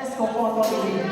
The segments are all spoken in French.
Est-ce qu'on peut entendre les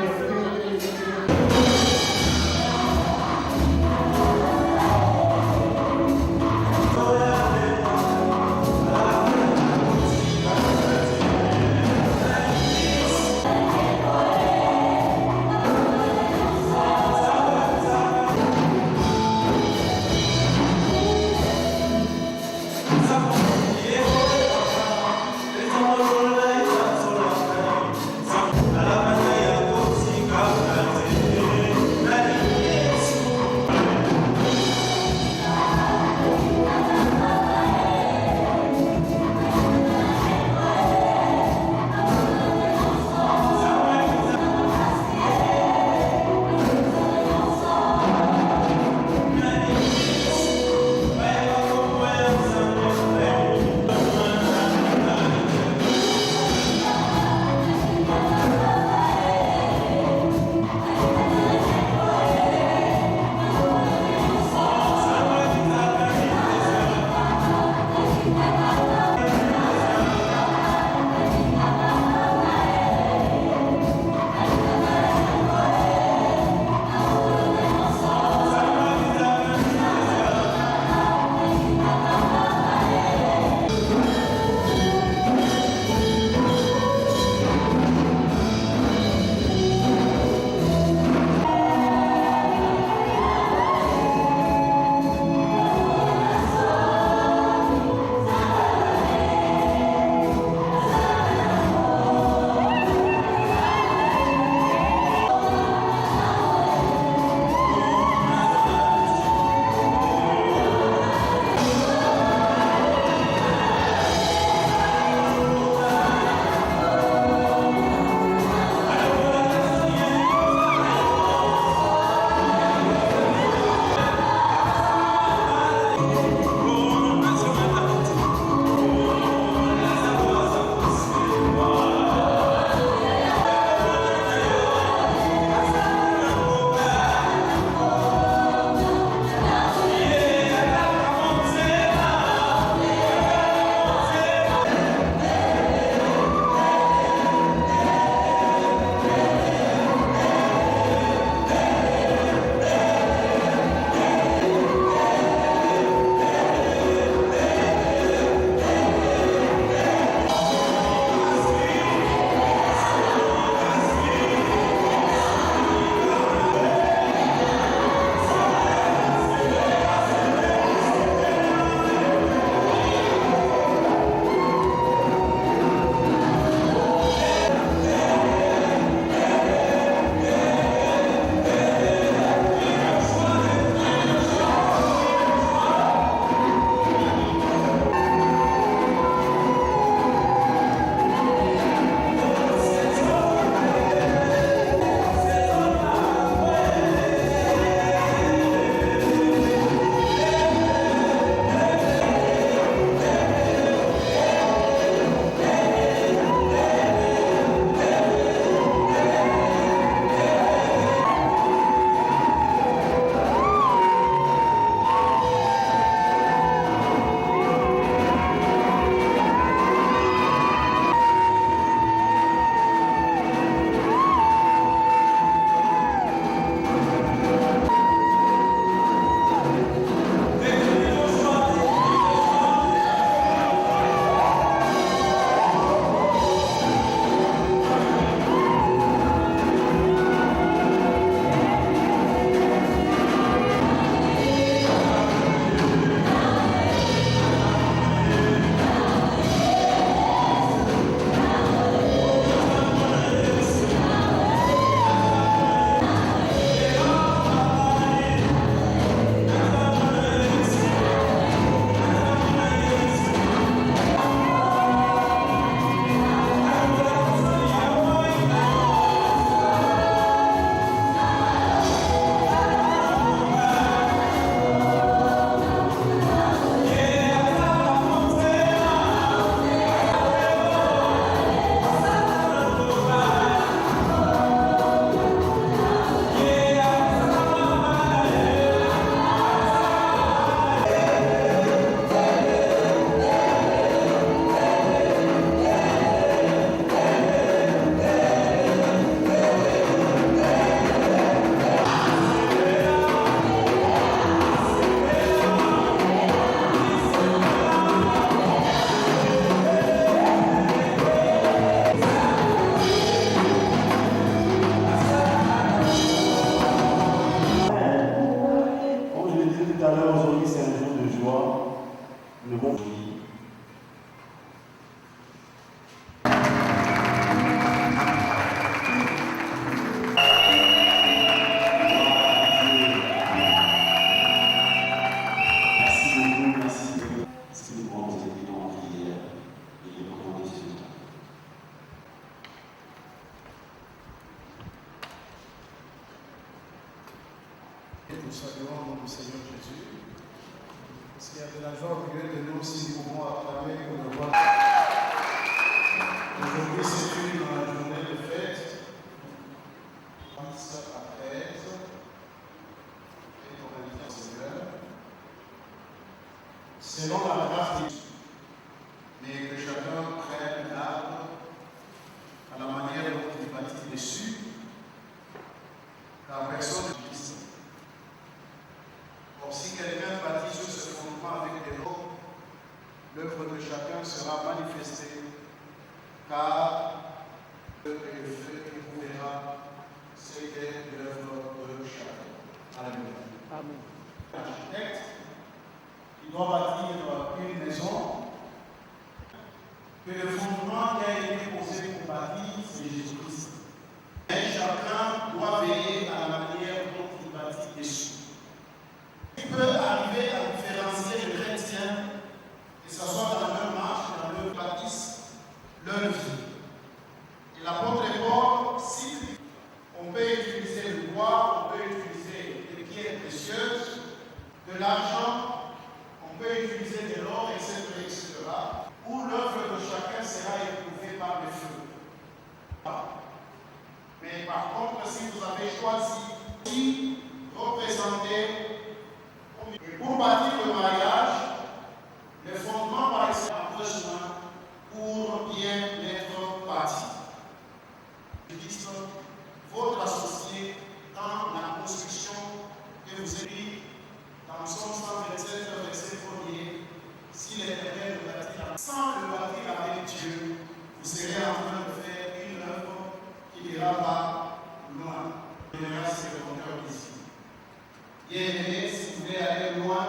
nous saluons notre Seigneur Jésus. Parce qu'il y a de la joie au milieu de nous si nous pouvons acclamer pour le voir. Aujourd'hui, c'est une journée de fête. 10 à 13. Et pour inviter le Seigneur. Selon la grâce de Dieu, mais que chacun prenne garde à la manière dont il bâtit dessus, car personne ne Christ. Or, si quelqu'un bâtit sur ce fondement avec des lots, l'œuvre de chacun sera manifestée, car le feu éprouvera ce qu'est l'œuvre de chacun. Alléluia. Amen. L'architecte qui doit bâtir une maison, que le fondement qui a été posé pour bâtir, c'est Jésus-Christ. Et chacun doit veiller à la manière dont il bâtit dessus. Il peut arriver à différencier le chrétien, que ce soit dans leur marche, dans leur bâtisse, leur vie. Et l'apôtre Paul cite, on peut utiliser le bois, on peut utiliser des pierres précieuses, de l'argent, on peut utiliser de l'or, etc., etc., où l'œuvre de chacun sera éprouvée par le feu. Mais par contre, si vous avez choisi de représenter, et pour bâtir le mariage, le fondement par exemple a besoin pour bien être bâti. Christ, votre associé dans la construction que vous avez dit dans Psaume 127, verset 1er, si l'Éternel le bâtit sans le bâtir avec Dieu, vous serez en train de faire une œuvre qui n'ira pas loin. Le reste, c'est le compteur d'ici. Bien-aimés, si vous voulez aller loin,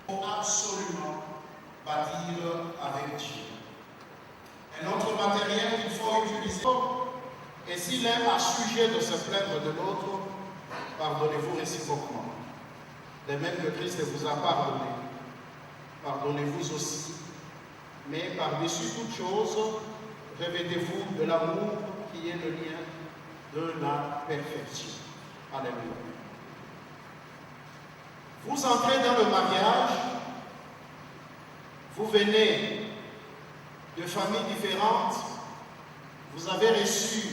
il faut absolument bâtir avec Dieu. Un autre matériel qu'il faut utiliser, et si l'un a sujet de se plaindre de l'autre, pardonnez-vous réciproquement. De même que Christ vous a pardonné, pardonnez-vous aussi. Mais par-dessus toute chose, revêtez-vous de l'amour qui est le lien de la perfection. Alléluia. Vous entrez dans le mariage, vous venez de familles différentes, vous avez reçu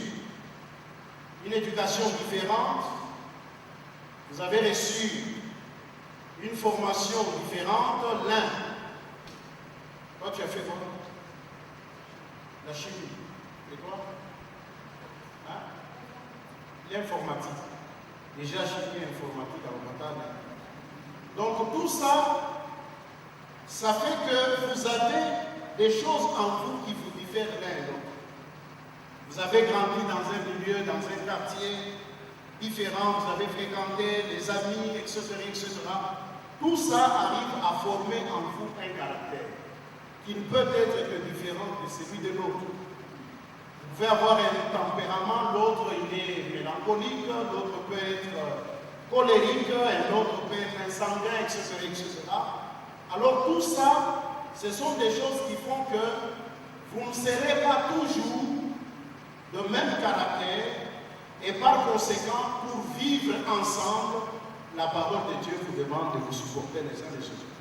une éducation différente, vous avez reçu une formation différente. L'un, toi tu as fait quoi? La chimie. Et toi? Hein? L'informatique. Déjà chimie et informatique à Omatane. Donc tout ça, ça fait que vous avez des choses en vous qui vous diffèrent l'un et l'autre. Vous avez grandi dans un milieu, dans un quartier différent, vous avez fréquenté des amis, etc., etc. Tout ça arrive à former en vous un caractère qui ne peut être que différent de celui de l'autre. Vous pouvez avoir un tempérament, l'autre il est mélancolique, l'autre peut être colérique, un autre peut être sanguin, etc., etc. Alors tout ça, ce sont des choses qui font que vous ne serez pas toujours de même caractère et par conséquent, pour vivre ensemble, la parole de Dieu vous demande de vous supporter les uns les autres.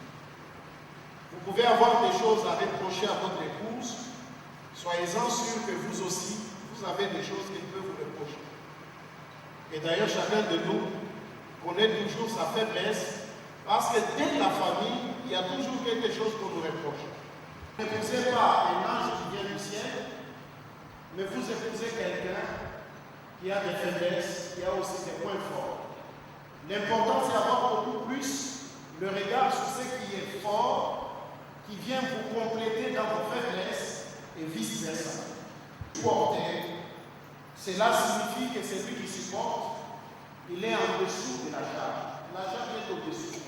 Vous pouvez avoir des choses à reprocher à votre épouse, soyez-en sûrs que vous aussi, vous avez des choses qu'il peut vous reprocher. Et d'ailleurs, chacun de nous connaît toujours sa faiblesse, parce que dès la famille, il y a toujours quelque chose qu'on nous reproche. Vous n'épousez pas un ange qui vient du ciel, mais vous épousez quelqu'un qui a des faiblesses, qui a aussi des points forts. L'important, c'est d'avoir beaucoup plus le regard sur ce qui est fort, qui vient vous compléter dans vos faiblesses, et vice-versa. Supporter, cela signifie que celui qui supporte, il est en dessous de la charge. La charge est au-dessus.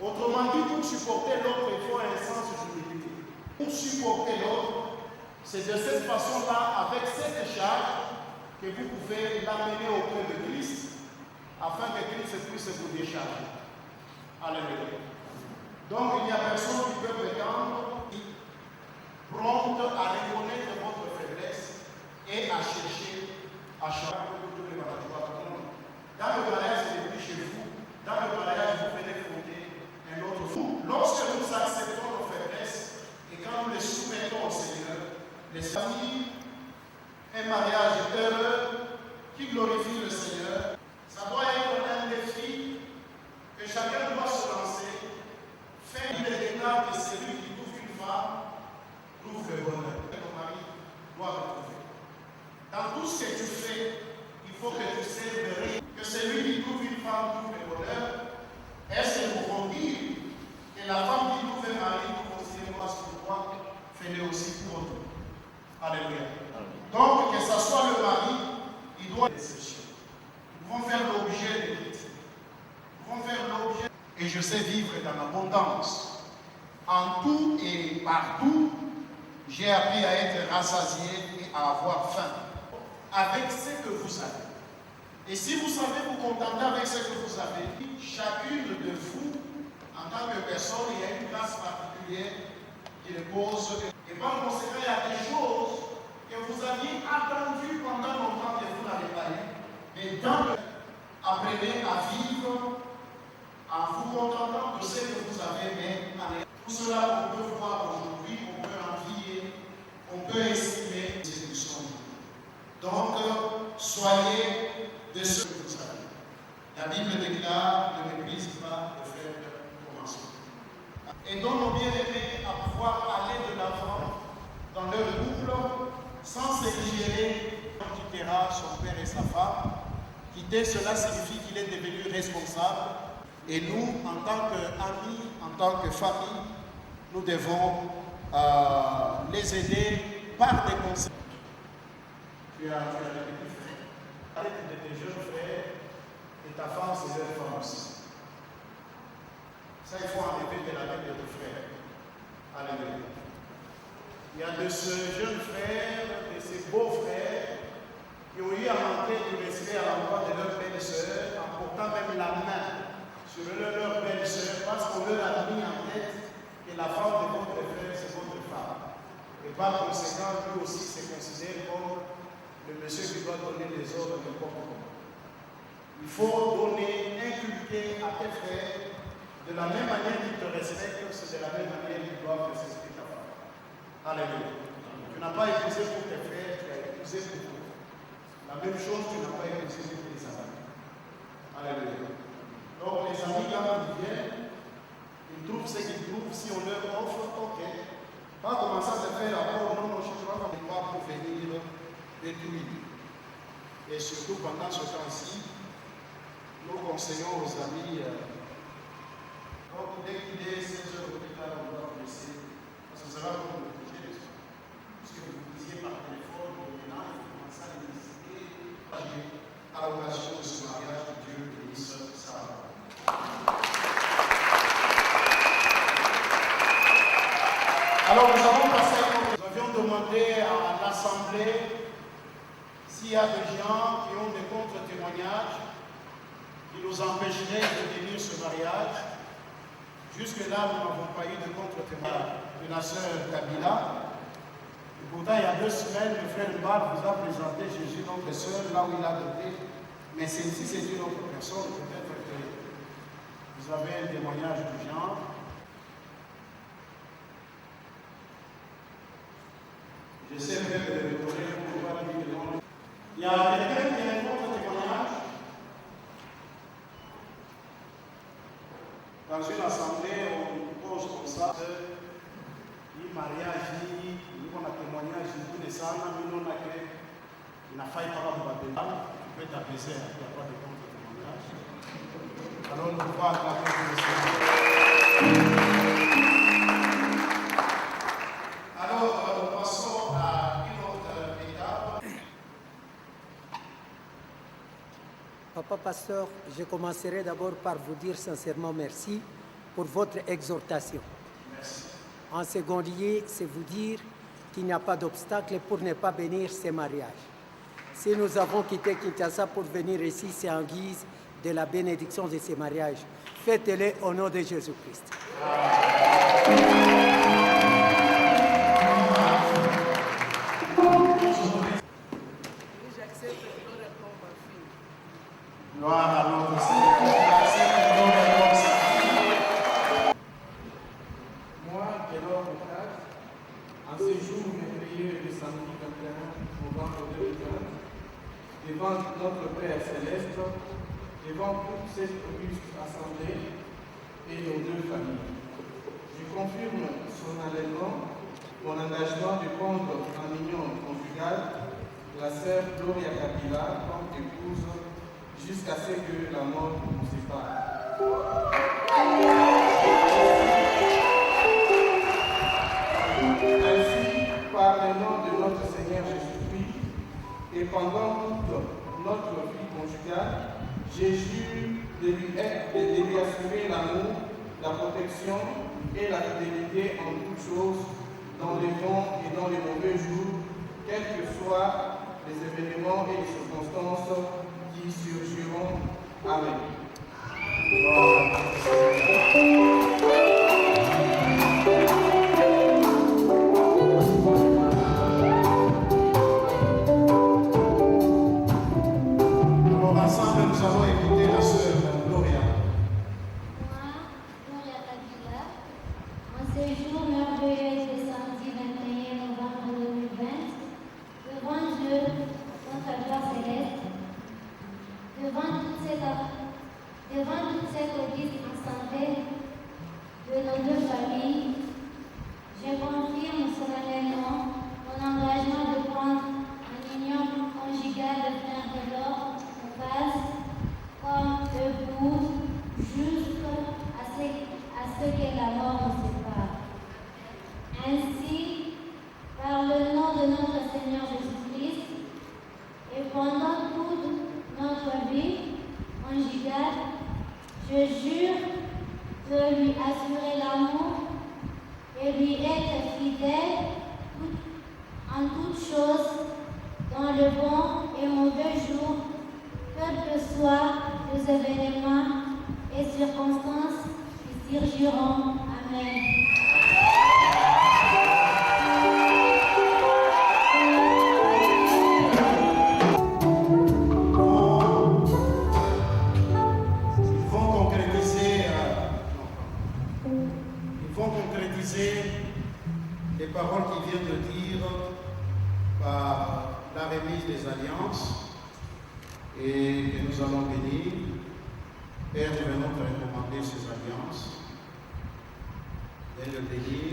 Autrement dit, pour supporter l'autre, il faut un sens d'humilité. Pour supporter l'autre, c'est de cette façon-là, avec cette charge, que vous pouvez l'amener auprès de Christ, afin que Christ puisse vous décharger. Alléluia. Donc, il n'y a personne qui peut prétendre prompte à reconnaître votre faiblesse et à chercher à changer. Dans le mariage, c'est depuis chez vous, dans faut que tu sais de rien. Que celui qui trouve une femme trouve le bonheur. Est-ce que pour dire que la femme qui trouve un mari trouve aussi un poste pour toi, fais-le aussi pour toi. Alléluia. Donc, que ce soit le mari, il doit être déception. Nous pouvons faire l'objet de critiques. Nous pouvons faire l'objet. Et je sais vivre dans l'abondance. En tout et partout, j'ai appris à être rassasié et à avoir faim. Avec ce que vous avez. Et si vous savez vous contenter avec ce que vous avez, chacune de vous, en tant que personne, il y a une grâce particulière qui repose. Et par conséquent, il y a des choses que vous aviez attendues pendant longtemps que vous n'avez pas eu. Mais apprenez à vivre en vous contentant de ce que vous avez, mais tout cela, on peut voir aujourd'hui, on peut envier, on peut estimer ces que sont. Donc, soyez de ce que vous savez. La Bible déclare ne méprise pas le faible commencement. Et donc, nos bien-aimés à pouvoir aller de l'avant dans leur couple sans se digérer, on quittera son père et sa femme. Quitter, cela signifie qu'il est devenu responsable. Et nous, en tant qu'amis, en tant que famille, nous devons les aider par des conseils. Tu as des petits frères. Avec tes jeunes frères et ta femme, c'est leur femme aussi. Ça, il faut enlever de la tête de tes frères. Alléluia. Il y a de ce jeune frère, de ces beaux frères, qui ont eu à manquer du respect à l'endroit de leur belle-sœur, en portant même la main sur leur belle-sœur, parce qu'on leur a mis en tête que la femme de votre frère, c'est votre femme. Et par conséquent, lui aussi se considère comme le monsieur qui doit donner les ordres n'importe comment. Il faut donner, inculquer à tes frères, de la même manière qu'ils te respectent, c'est de la même manière qu'ils doivent respecter ta femme. Alléluia. Tu n'as pas épousé pour tes frères, tu as épousé pour toi. La même chose, tu n'as pas épousé pour tes amis. Alléluia. Donc les amis, quand ils viennent, ils trouvent ce qu'ils trouvent. Si on leur offre, ok. Pas commencer à se faire rapport, non, je ne crois pas pour venir détruire. Et surtout pendant ce temps-ci, nous conseillons aux amis, dès qu'il est 16 heures au hôpital, on doit vous laisser. Parce que ça va vous protéger les autres. Parce que vous disiez par téléphone, maintenant, il faut commencer à les visiter. À l'occasion de ce mariage, que Dieu bénisse ça. Alors nous avons passé, nous avions demandé à l'Assemblée s'il y a des gens qui ont des contre-témoignages qui nous empêcheraient de tenir ce mariage. Jusque-là, nous n'avons pas eu de contre-témoignage de la sœur Kabila. Et pourtant, il y a 2 semaines, le frère Mbal vous a présenté Jésus, notre sœur, là où il a donné. Mais celle-ci, c'est une autre personne. Peut-être que vous avez un témoignage du genre. Je sais même que le collègue pour pouvoir dire le nom. Il y a quelqu'un qui a un autre témoignage. Dans une assemblée, on pose comme ça. Il mariage, il a témoignage, il dit ça, mais non, il n'a pas eu par rapport à des femmes. Tu peux t'apaiser, il n'y a pas de contre-témoignage. Alors, nous pouvons acclamer le Seigneur. Alors, nous passons à une autre étape. Papa Pasteur, je commencerai d'abord par vous dire sincèrement merci pour votre exhortation. Merci. En second lieu, c'est vous dire qu'il n'y a pas d'obstacle pour ne pas bénir ces mariages. Si nous avons quitté Kinshasa pour venir ici, c'est en guise de la bénédiction de ces mariages. Faites-les au nom de Jésus-Christ. Gloire à notre Seigneur. Moi, Guélor Moutad, en ce jour merveilleux du samedi 21 novembre 2020, devant notre Père Céleste, devant toute cette auguste assemblée et nos 2 familles, je confirme solennellement mon engagement de prendre en union conjugale la sœur Gloria Kabila comme épouse jusqu'à ce que la mort nous sépare. Ainsi, par le nom de notre Seigneur Jésus-Christ, et pendant toute notre vie conjugale, je jure de lui assurer l'amour, la protection et la fidélité en toutes choses, dans les bons et dans les mauvais jours, quels que soient les événements et les circonstances qui surgiront. Amen. Alors ensemble, nous allons écouter la sœur Gloria. Moi, Gloria Kabila, en ce jour merveilleux de samedi 21 novembre 2020, devant Dieu, notre Père céleste, devant toute cette église assemblée de nos deux familles, je confirme solennellement mon engagement de prendre une union conjugale de frères de l'or en face comme épouse jusqu'à ce que la mort nous sépare. Ainsi, par le nom de notre Seigneur Jésus-Christ, et pendant toute notre vie conjugale, je jure de lui assurer l'amour et lui être fidèle en toutes choses, dans le bon et mauvais jour, quels que soient les événements et circonstances qui surgiront. Amen. Ils vont concrétiser les paroles qu'il vient de dire par la remise des alliances et que nous allons bénir. Père, nous venons te recommander ces alliances et le bénir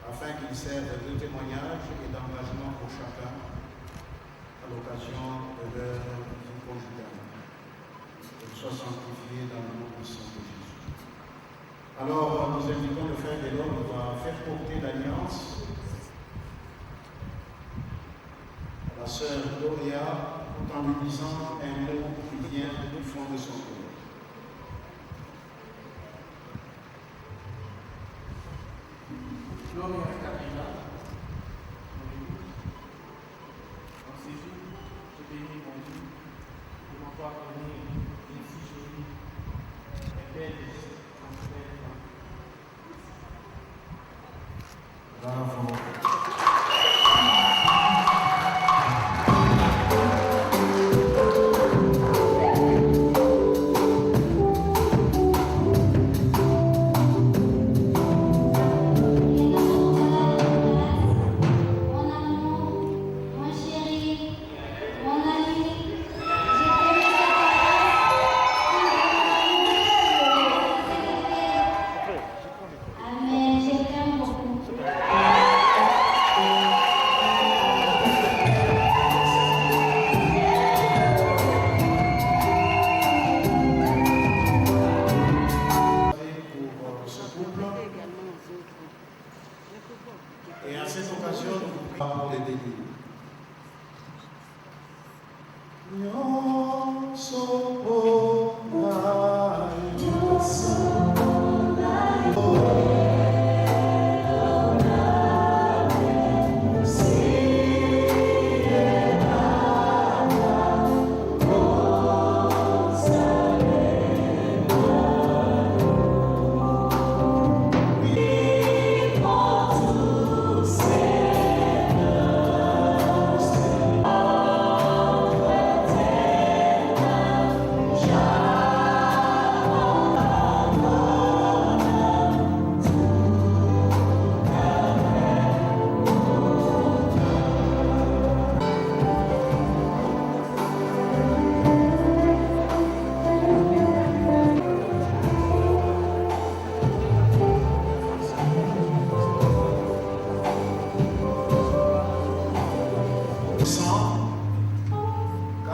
afin qu'ils servent de témoignage et d'engagement pour chacun à l'occasion de leur vie conjugale. Qu'ils soient sanctifiés dans le nom puissant de Jésus. Alors, nous invitons le frère de l'homme à faire porter l'alliance à la sœur Gloria tout en lui disant un mot qui vient du fond de son cœur. Gloria Kabila, en ces jours, je bénis mon Dieu pour m'avoir donné une si jolie et belle Bravo. Mon amour, mon chéri, mon ami, Amen, je t'aime beaucoup. Pour ce couple. Et à cette occasion, nous vous parlons de bénir.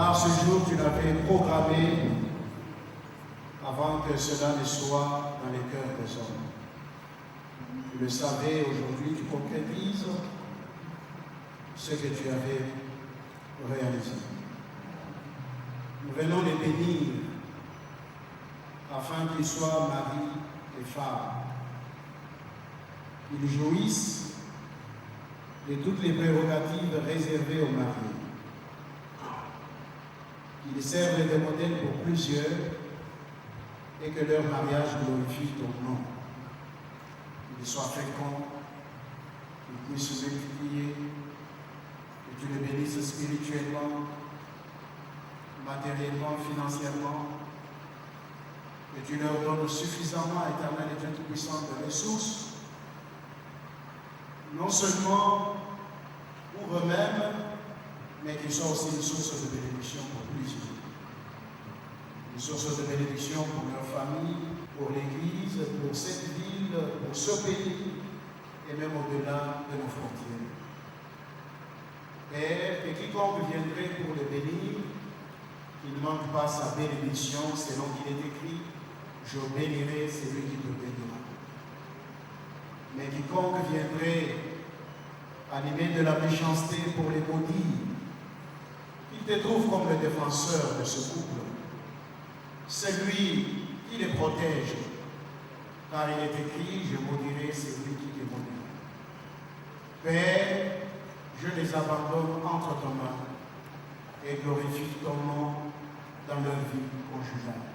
car ce jour tu l'avais programmé avant que cela ne soit dans les cœurs des hommes. Tu le savais, aujourd'hui tu concrétises ce que tu avais réalisé. Nous venons les bénir afin qu'ils soient mari et femme. Ils jouissent de toutes les prérogatives réservées aux mariés. Qu'ils servent de modèle pour plusieurs et que leur mariage glorifie ton nom. Qu'ils soient féconds, qu'ils puissent se multiplier, que tu les bénisses spirituellement, matériellement, financièrement, que tu leur donnes suffisamment, éternel et Dieu Tout-Puissant, de ressources, non seulement pour eux-mêmes, mais qu'ils soient aussi une source de bénédiction pour plusieurs. Une source de bénédiction pour leur famille, pour l'Église, pour cette ville, pour ce pays, et même au-delà de nos frontières. Père, et quiconque viendrait pour le bénir, qu'il ne manque pas sa bénédiction, selon qu'il est écrit, je bénirai celui qui te bénira. Mais quiconque viendrait animé de la méchanceté pour les maudire, qu'il te trouve comme le défenseur de ce couple, celui qui les protège, car il est écrit, je maudirai celui qui te maudira. Père, je les abandonne entre tes mains et glorifie ton nom dans leur vie conjugale.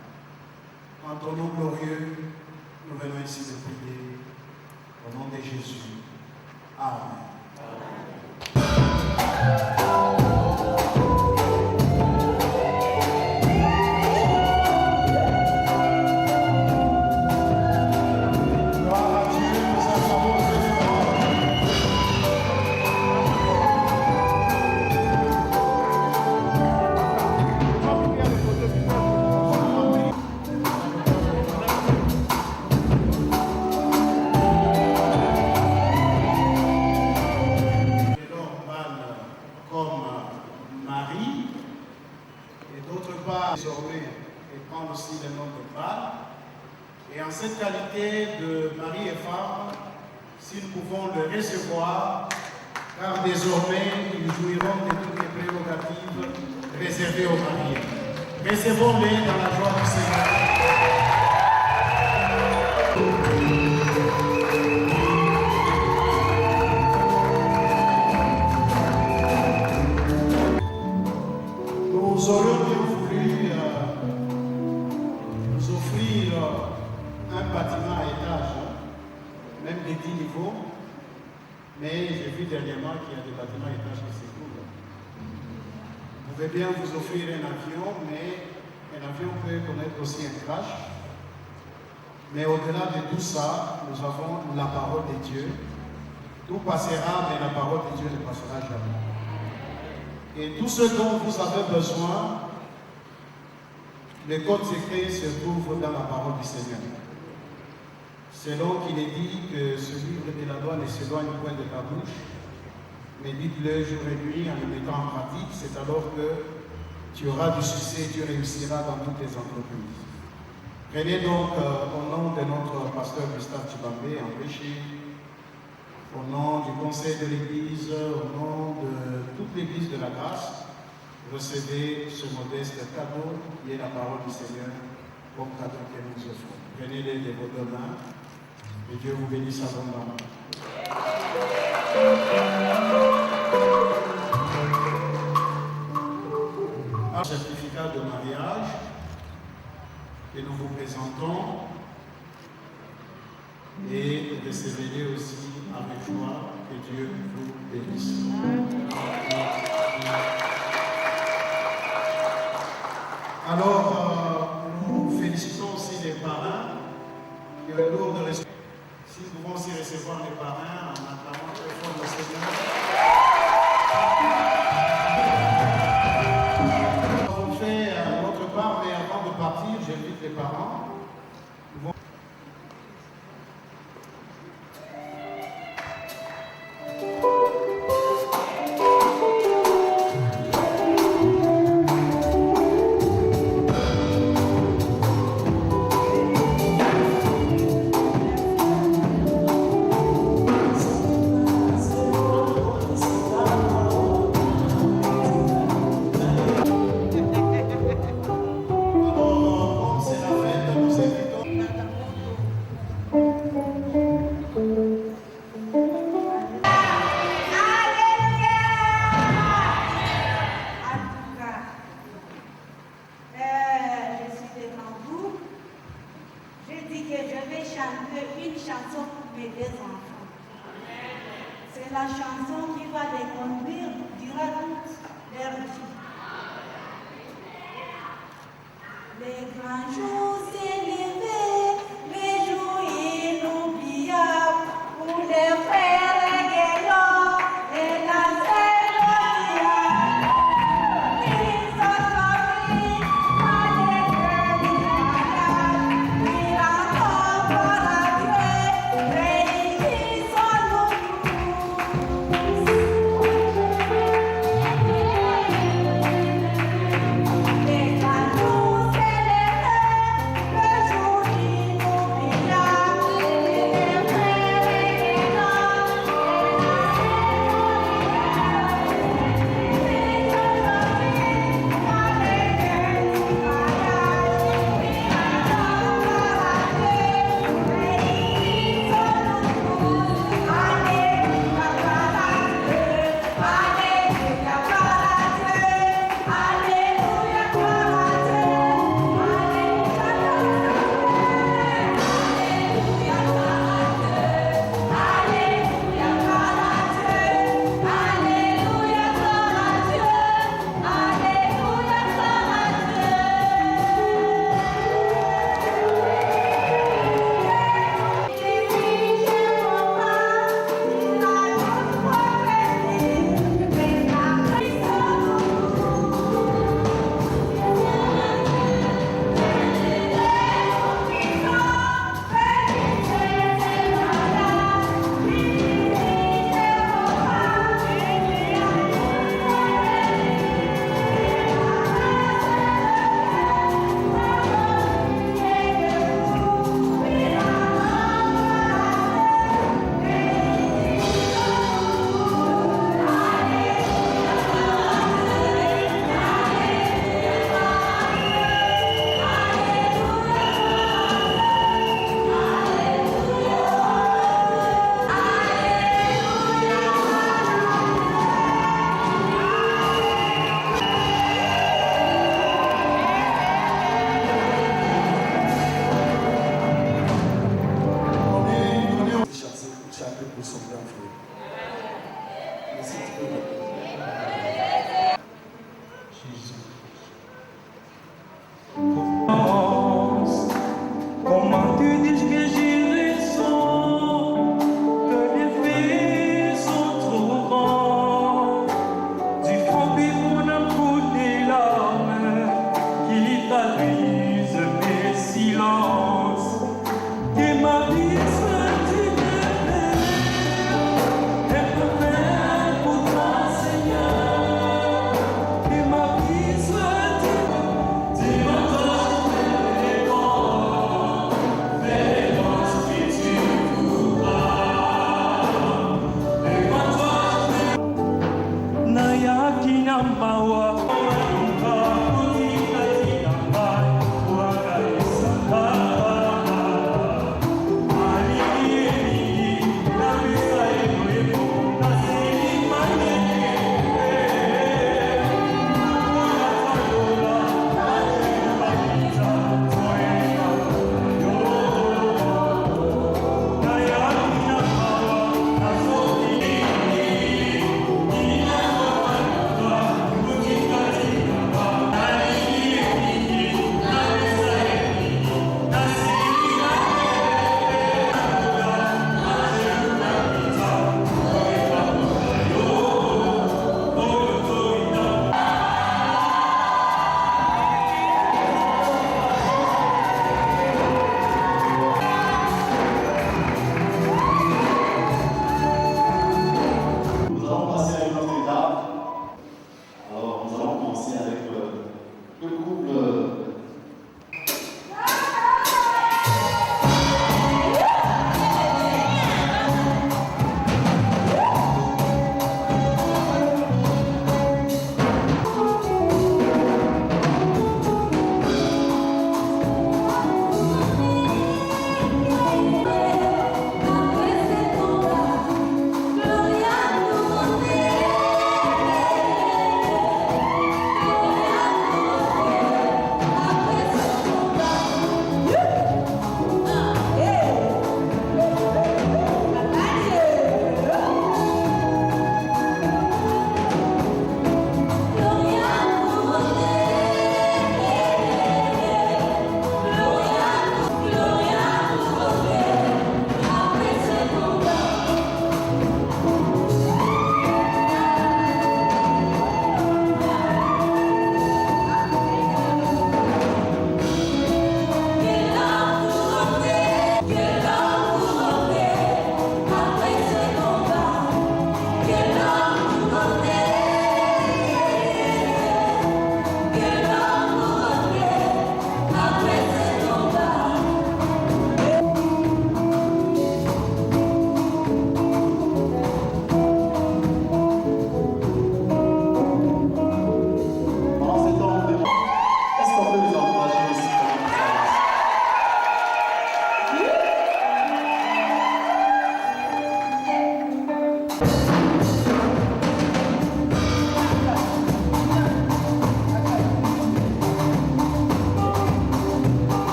En ton nom glorieux, nous venons ici de prier au nom de Jésus. Amen. Et en cette qualité de mari et femme, si nous pouvons le recevoir, car désormais ils jouiront de toutes les prérogatives réservées aux mariés. Recevons-les dans la joie du Seigneur. Nous aurions bien voulu nous offrir un bâtiment à étage, même de 10 niveaux, mais j'ai vu dernièrement qu'il y a des bâtiments à étage qui s'écoulent. Vous pouvez bien vous offrir un avion, mais un avion peut connaître aussi un crash. Mais au-delà de tout ça, nous avons la parole de Dieu. Tout passera, mais la parole de Dieu ne passera jamais. Et tout ce dont vous avez besoin, le code secret se trouve dans la parole du Seigneur. Selon qu'il est dit que ce livre de la loi ne s'éloigne point de ta bouche, mais dites-le jour et nuit en le mettant en pratique, c'est alors que tu auras du succès, tu réussiras dans toutes tes entreprises. Prenez donc au nom de notre pasteur Gustave Chibambé en péché, au nom du conseil de l'Église, au nom de toute l'Église de la grâce, recevez ce modeste cadeau qui est la parole du Seigneur comme cadeau que nous offrons. Prenez-les de vos deux mains et Dieu vous bénisse abondamment. Un certificat de mariage que nous vous présentons et recevez-les aussi avec joie. Que Dieu vous bénisse. Alors, nous félicitons aussi les parrains qui ont une lourde responsabilité. Si nous pouvons aussi recevoir les parrains en acclamant très fort le Seigneur. Nous avons fait notre part, mais avant de partir, j'invite les parents. Des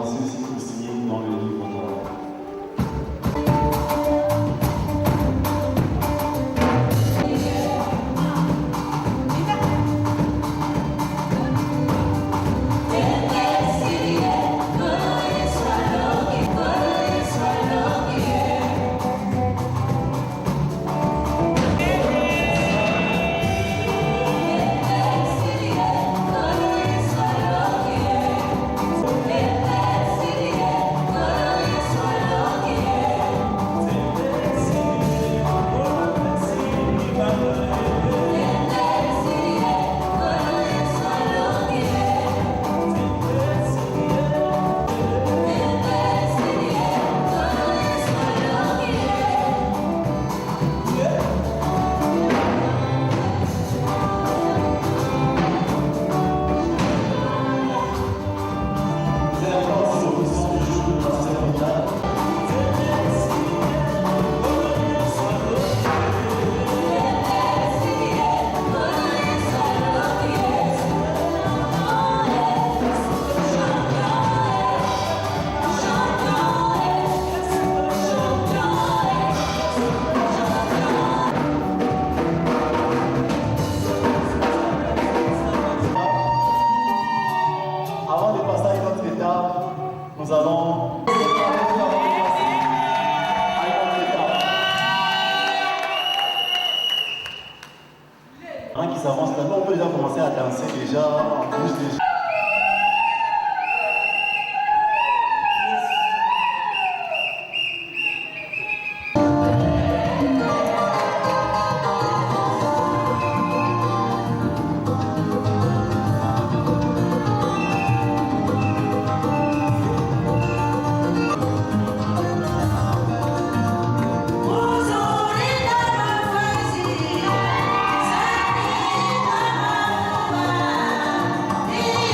avancer aussi pour signer dans le livre d'or. Avant de passer à une autre étape, nous allons avant qu'ils s'avancent, on peut déjà commencer à danser déjà en plus déjà. Hey!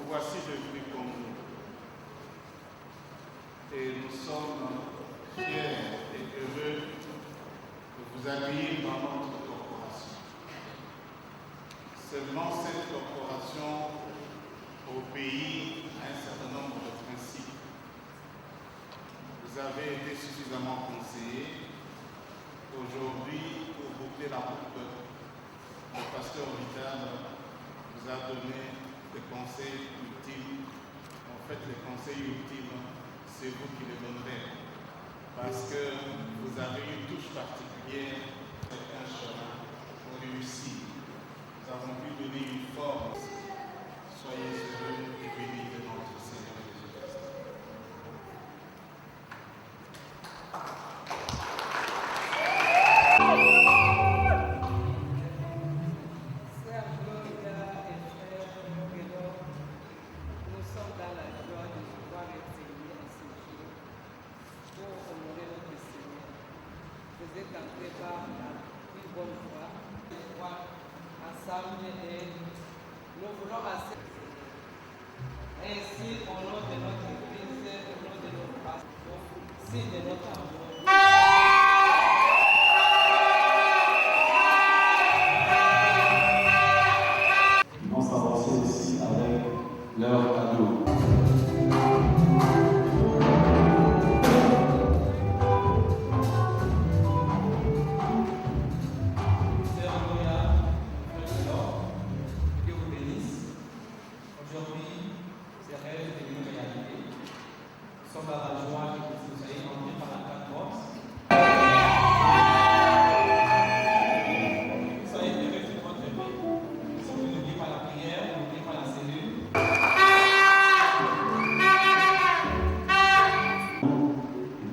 voici Jésus Congo. Et nous sommes fiers et heureux de vous accueillir dans notre corporation. Seulement cette corporation obéit à un certain nombre de principes. Vous avez été suffisamment conseillés. Aujourd'hui, pour boucler la boucle, le pasteur Vital vous a donné des conseils ultimes. En fait, les conseils ultimes, c'est vous qui les donnerez. Parce que vous avez une touche particulière, c'est un chemin pour réussir. Nous avons pu donner une force. Soyez heureux et bénis de notre Seigneur Jésus-Christ. Ainsi, au nom de notre Église, au nom de nos pasteurs, signe de notre amour. Ils vont s'avancer aussi avec leur cadeau. Dieu vous bénisse. Aujourd'hui, ces rêves deviennent réalité. Nous sommes à la joie que vous soyez entrés par la carte box. Soyez heureux de votre vie. Si vous n'oubliez pas la prière, vous n'oubliez pas la cellule. Pour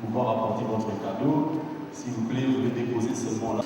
pouvoir apporter votre cadeau, s'il vous plaît, vous le déposez seulement là.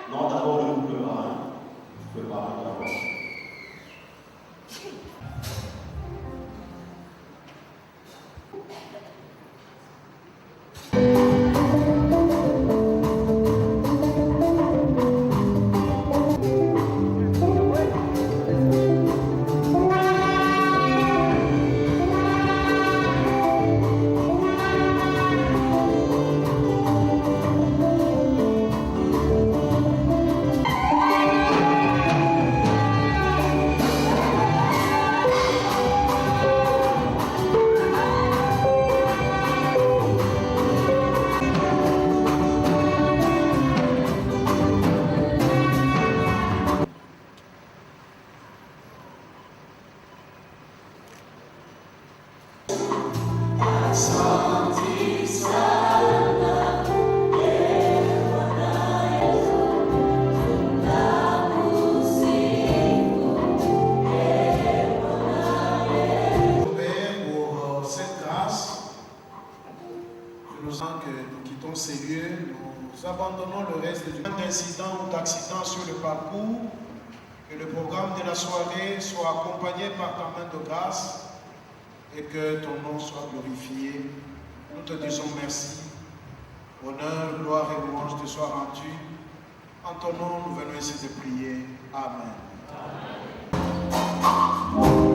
Non, d'abord le couple parrain. Le parrain d'abord. Pour cette grâce, je nous sens que nous quittons ces lieux, nous abandonnons le reste du incident ou d'accident sur le parcours, que le programme de la soirée soit accompagné par ta main de grâce et que ton nom soit glorifié. Nous te disons merci Honneur, gloire et louange te soient rendus. En ton nom, nous venons ici te prier. Amen. Amen.